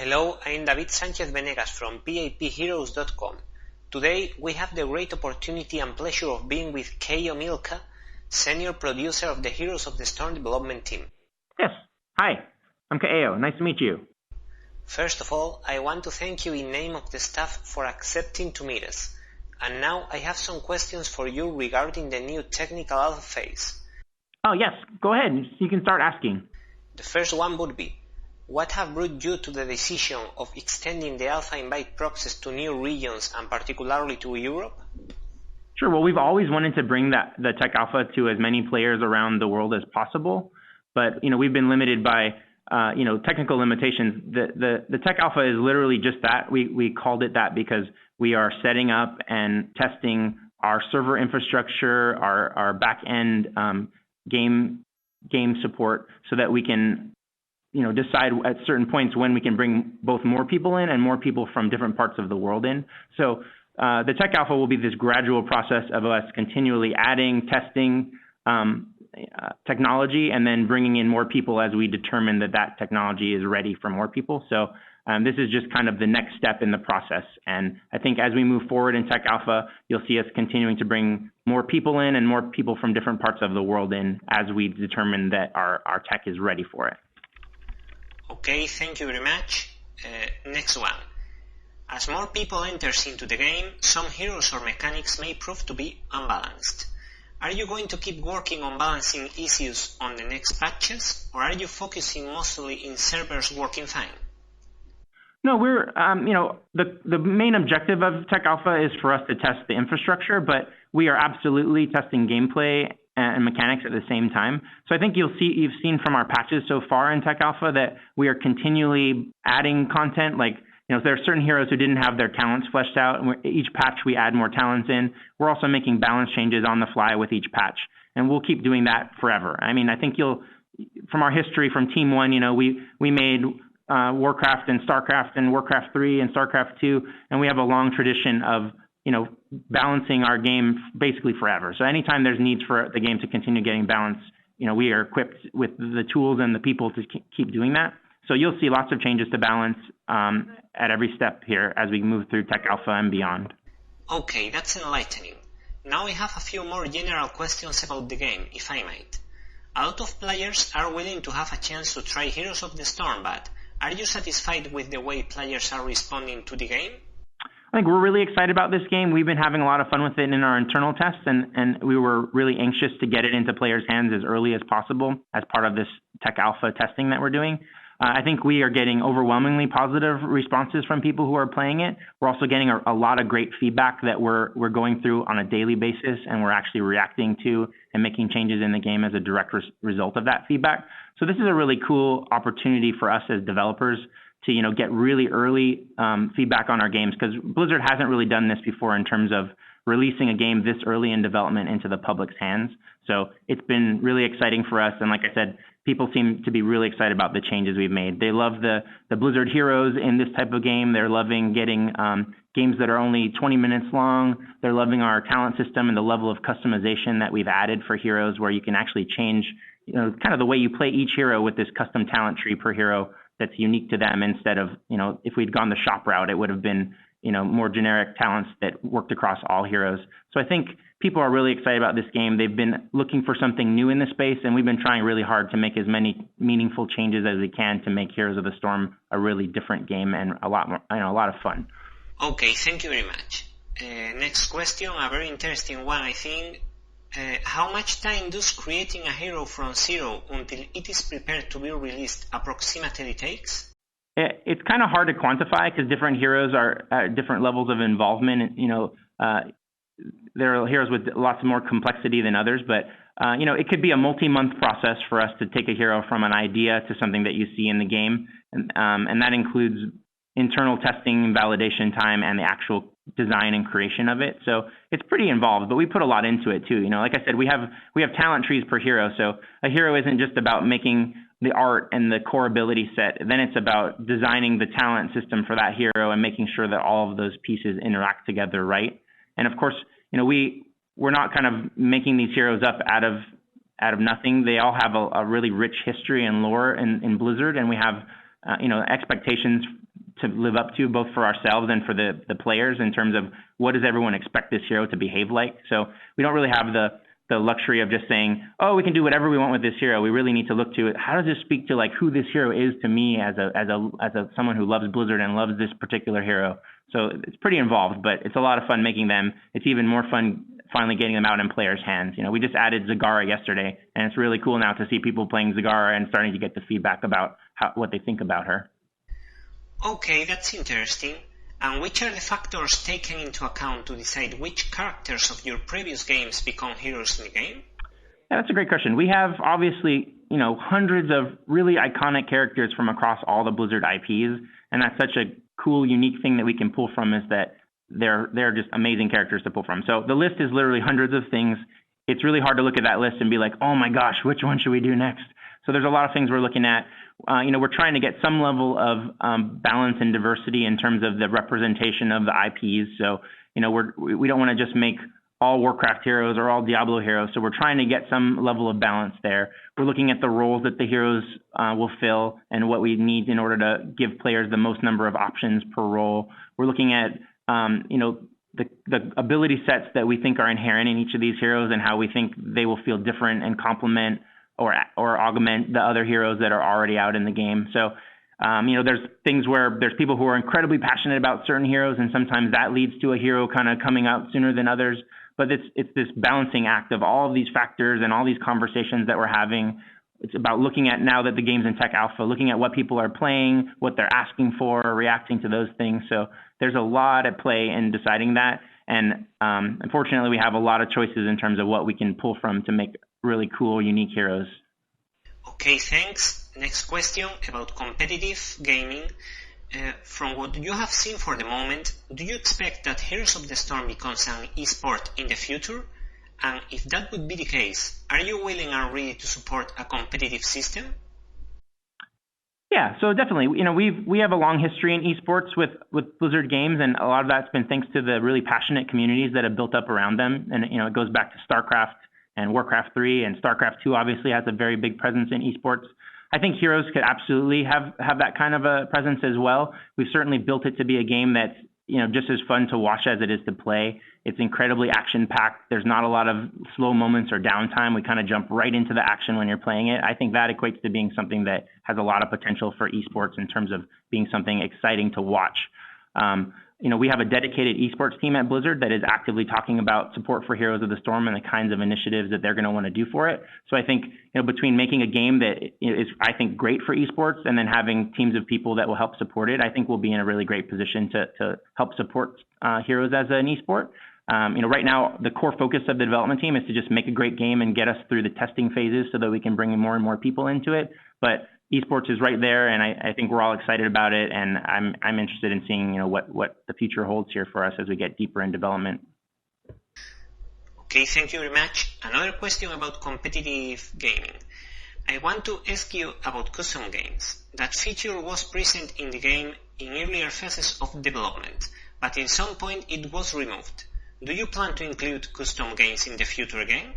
Hello, I'm David Sanchez Venegas from PyPHeroes.com. Today we have the great opportunity and pleasure of being with Kaeo, senior producer of the Heroes of the Storm development team. Yes, hi, I'm Kaeo. Nice to meet you. First of all, I want to thank you in name of the staff for accepting to meet us. And now I have some questions for you regarding the new technical alpha phase. Oh yes, go ahead. You can start asking. The first one would be, what have brought you to the decision of extending the alpha invite process to new regions and particularly to Europe? Sure, well, we've always wanted to bring the tech alpha to as many players around the world as possible, but we've been limited by technical limitations. The tech alpha is literally just that. We called it that because we are setting up and testing our server infrastructure, our back end game support, so that we can decide at certain points when we can bring both more people in and more people from different parts of the world in. So the tech alpha will be this gradual process of us continually adding, testing technology, and then bringing in more people as we determine that technology is ready for more people. So this is just kind of the next step in the process. And I think as we move forward in tech alpha, you'll see us continuing to bring more people in and more people from different parts of the world in as we determine that our tech is ready for it. Okay, thank you very much. Next one. As more people enters into the game, some heroes or mechanics may prove to be unbalanced. Are you going to keep working on balancing issues on the next patches, or are you focusing mostly in servers working fine? No, we're, the main objective of Tech Alpha is for us to test the infrastructure, but we are absolutely testing gameplay and mechanics at the same time. So I think you've seen from our patches so far in Tech Alpha that we are continually adding content. Like, there are certain heroes who didn't have their talents fleshed out, and each patch we add more talents in. We're also making balance changes on the fly with each patch, and we'll keep doing that forever. I mean, I think from our history from Team 1, we made Warcraft and StarCraft and Warcraft 3 and StarCraft 2, and we have a long tradition of balancing our game basically forever. So anytime there's needs for the game to continue getting balanced, we are equipped with the tools and the people to keep doing that. So you'll see lots of changes to balance at every step here as we move through Tech Alpha and beyond. Okay, that's enlightening. Now I have a few more general questions about the game, if I might. A lot of players are willing to have a chance to try Heroes of the Storm, but are you satisfied with the way players are responding to the game? I think we're really excited about this game. We've been having a lot of fun with it in our internal tests, and we were really anxious to get it into players' hands as early as possible as part of this Tech Alpha testing that we're doing. I think we are getting overwhelmingly positive responses from people who are playing it. We're also getting a lot of great feedback that we're going through on a daily basis, and we're actually reacting to and making changes in the game as a direct result of that feedback. So this is a really cool opportunity for us as developers to get really early feedback on our games, because Blizzard hasn't really done this before in terms of releasing a game this early in development into the public's hands. So it's been really exciting for us, and like I said, people seem to be really excited about the changes we've made. They love the Blizzard heroes in this type of game. They're loving getting games that are only 20 minutes long. They're loving our talent system and the level of customization that we've added for heroes, where you can actually change kind of the way you play each hero with this custom talent tree per hero that's unique to them, instead of, if we'd gone the shop route, it would have been, more generic talents that worked across all heroes. So I think people are really excited about this game. They've been looking for something new in the space, and we've been trying really hard to make as many meaningful changes as we can to make Heroes of the Storm a really different game and a lot of fun. Okay, thank you very much. Next question, a very interesting one, I think. How much time does creating a hero from zero until it is prepared to be released approximately takes? It's kind of hard to quantify because different heroes are at different levels of involvement. There are heroes with lots more complexity than others, but it could be a multi-month process for us to take a hero from an idea to something that you see in the game, and that includes internal testing and validation time and the actual design and creation of it. So it's pretty involved, but we put a lot into it too. Like I said, we have talent trees per hero. So a hero isn't just about making the art and the core ability set. Then it's about designing the talent system for that hero and making sure that all of those pieces interact together right. And of course, we're not kind of making these heroes up out of nothing. They all have a really rich history and lore in Blizzard, and we have expectations to live up to, both for ourselves and for the players, in terms of what does everyone expect this hero to behave like. So we don't really have the luxury of just saying, oh, we can do whatever we want with this hero. We really need to look to it. How does this speak to like who this hero is to me as a someone who loves Blizzard and loves this particular hero? So it's pretty involved, but it's a lot of fun making them. It's even more fun finally getting them out in players' hands. You know, we just added Zagara yesterday, and it's really cool now to see people playing Zagara and starting to get the feedback about what they think about her. Okay, that's interesting. And which are the factors taken into account to decide which characters of your previous games become heroes in the game? Yeah, that's a great question. We have obviously, hundreds of really iconic characters from across all the Blizzard IPs, and that's such a cool, unique thing that we can pull from, is that they're just amazing characters to pull from. So the list is literally hundreds of things. It's really hard to look at that list and be like, oh my gosh, which one should we do next? So there's a lot of things we're looking at. We're trying to get some level of balance and diversity in terms of the representation of the IPs. So, we don't want to just make all Warcraft heroes or all Diablo heroes. So we're trying to get some level of balance there. We're looking at the roles that the heroes will fill and what we need in order to give players the most number of options per role. We're looking at the ability sets that we think are inherent in each of these heroes and how we think they will feel different and complement or augment the other heroes that are already out in the game. So, there's things where there's people who are incredibly passionate about certain heroes, and sometimes that leads to a hero kind of coming out sooner than others. But it's this balancing act of all of these factors and all these conversations that we're having. It's about looking at, now that the game's in tech alpha, looking at what people are playing, what they're asking for, reacting to those things. So there's a lot at play in deciding that. And unfortunately, we have a lot of choices in terms of what we can pull from to make really cool, unique heroes. Okay, thanks. Next question about competitive gaming. From what you have seen for the moment, do you expect that Heroes of the Storm becomes an esport in the future? And if that would be the case, are you willing and ready to support a competitive system? Yeah, so definitely. We have a long history in esports with Blizzard games, and a lot of that's been thanks to the really passionate communities that have built up around them. And it goes back to StarCraft and Warcraft 3, and StarCraft 2 obviously has a very big presence in esports. I think Heroes could absolutely have that kind of a presence as well. We've certainly built it to be a game that's just as fun to watch as it is to play. It's incredibly action-packed. There's not a lot of slow moments or downtime. We kind of jump right into the action when you're playing it. I think that equates to being something that has a lot of potential for esports in terms of being something exciting to watch. We have a dedicated esports team at Blizzard that is actively talking about support for Heroes of the Storm and the kinds of initiatives that they're going to want to do for it. So I think, between making a game that is, I think, great for esports and then having teams of people that will help support it, I think we'll be in a really great position to help support Heroes as an esport. Right now, the core focus of the development team is to just make a great game and get us through the testing phases so that we can bring in more and more people into it. But esports is right there, and I think we're all excited about it, and I'm interested in seeing what the future holds here for us as we get deeper in development. Okay, thank you very much. Another question about competitive gaming. I want to ask you about custom games. That feature was present in the game in earlier phases of development, but at some point it was removed. Do you plan to include custom games in the future game?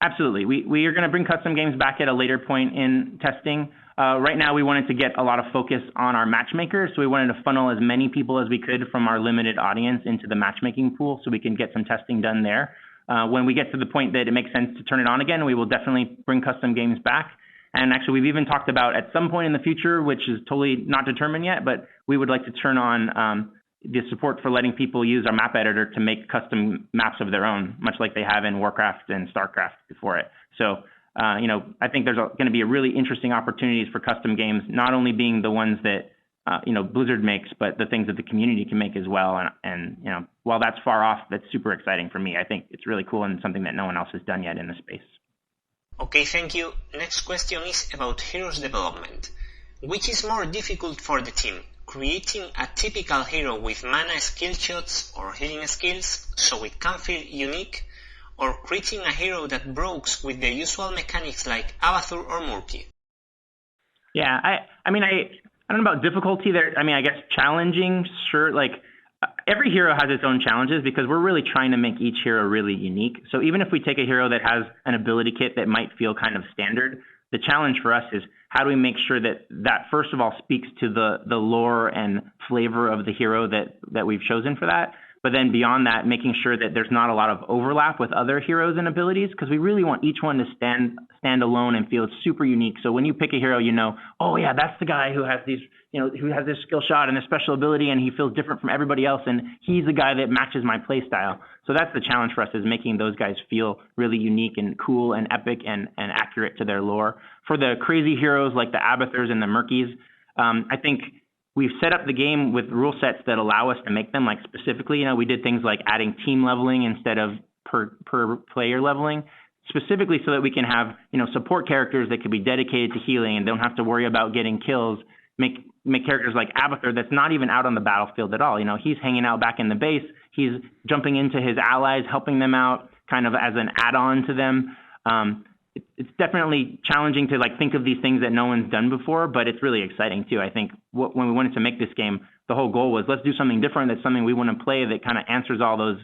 Absolutely. We are going to bring custom games back at a later point in testing. Right now, we wanted to get a lot of focus on our matchmakers, so we wanted to funnel as many people as we could from our limited audience into the matchmaking pool so we can get some testing done there. When we get to the point that it makes sense to turn it on again, we will definitely bring custom games back. And actually, we've even talked about at some point in the future, which is totally not determined yet, but we would like to turn on the support for letting people use our map editor to make custom maps of their own, much like they have in Warcraft and StarCraft before it. So, I think there's going to be a really interesting opportunities for custom games, not only being the ones that, Blizzard makes, but the things that the community can make as well. And while that's far off, that's super exciting for me. I think it's really cool and something that no one else has done yet in the space. Okay, thank you. Next question is about Heroes development. Which is more difficult for the team? Creating a typical hero with mana skill shots or healing skills so it can feel unique, or creating a hero that breaks with the usual mechanics like Avathur or Murky? Yeah, I don't know about difficulty there. I guess challenging, sure. Every hero has its own challenges because we're really trying to make each hero really unique. So even if we take a hero that has an ability kit that might feel kind of standard, the challenge for us is how do we make sure that first of all speaks to the lore and flavor of the hero that we've chosen for that. But then beyond that, making sure that there's not a lot of overlap with other heroes and abilities, because we really want each one to stand alone and feel super unique. So when you pick a hero, oh yeah, that's the guy who has these, who has this skill shot and this special ability, and he feels different from everybody else, and he's the guy that matches my play style. So that's the challenge for us, is making those guys feel really unique and cool and epic and accurate to their lore. For the crazy heroes like the Abathurs and the Murkies, I think we've set up the game with rule sets that allow us to make them like specifically. We did things like adding team leveling instead of per player leveling, specifically so that we can have, support characters that could be dedicated to healing and don't have to worry about getting kills. Make characters like Abathur that's not even out on the battlefield at all. He's hanging out back in the base. He's jumping into his allies, helping them out kind of as an add-on to them. It's definitely challenging to think of these things that no one's done before, but it's really exciting too. I think when we wanted to make this game, the whole goal was let's do something different. That's something we want to play that kind of answers all those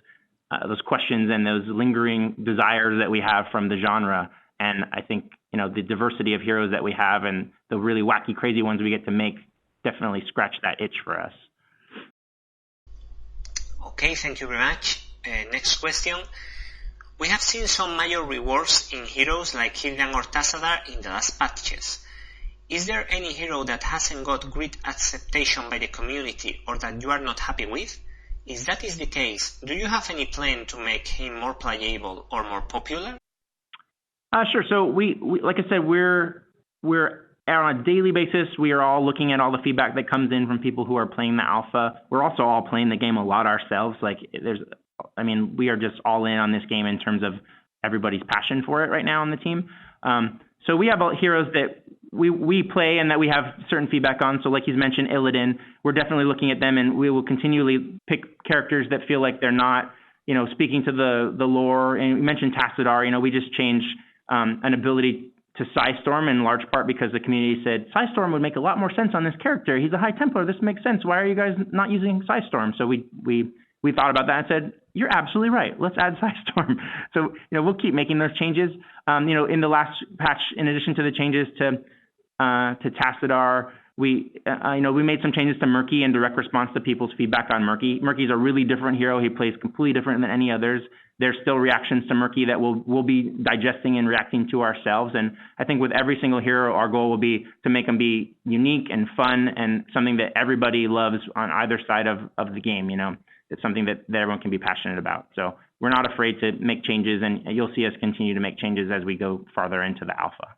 questions and those lingering desires that we have from the genre. And I think the diversity of heroes that we have and the really wacky, crazy ones we get to make definitely scratch that itch for us. Okay, thank you very much. Next question. We have seen some major rewards in heroes like Hildan or Tassadar in the last patches. Is there any hero that hasn't got great acceptation by the community or that you are not happy with? If that is the case, do you have any plan to make him more playable or more popular? Sure. So we like I said, we're on a daily basis. We are all looking at all the feedback that comes in from people who are playing the alpha. We're also all playing the game a lot ourselves. We are just all in on this game in terms of everybody's passion for it right now on the team. So we have heroes that we play and that we have certain feedback on. So like he's mentioned, Illidan, we're definitely looking at them, and we will continually pick characters that feel like they're not, speaking to the lore. And we mentioned Tassadar. We just changed an ability to Psystorm in large part because the community said Psystorm would make a lot more sense on this character. He's a High Templar. This makes sense. Why are you guys not using Psystorm? So we thought about that and said, you're absolutely right. Let's add Psystorm. So, we'll keep making those changes. In the last patch, in addition to the changes to Tassadar, we made some changes to Murky in direct response to people's feedback on Murky. Murky's a really different hero. He plays completely different than any others. There's still reactions to Murky that we'll be digesting and reacting to ourselves. And I think with every single hero, our goal will be to make them be unique and fun and something that everybody loves on either side of the game. It's something that everyone can be passionate about. So we're not afraid to make changes, and you'll see us continue to make changes as we go farther into the alpha.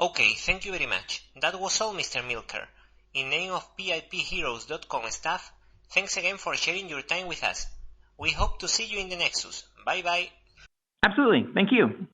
Okay, thank you very much. That was all, Mr. Milker. In name of PyPHeroes.com staff, thanks again for sharing your time with us. We hope to see you in the Nexus. Bye bye. Absolutely. Thank you.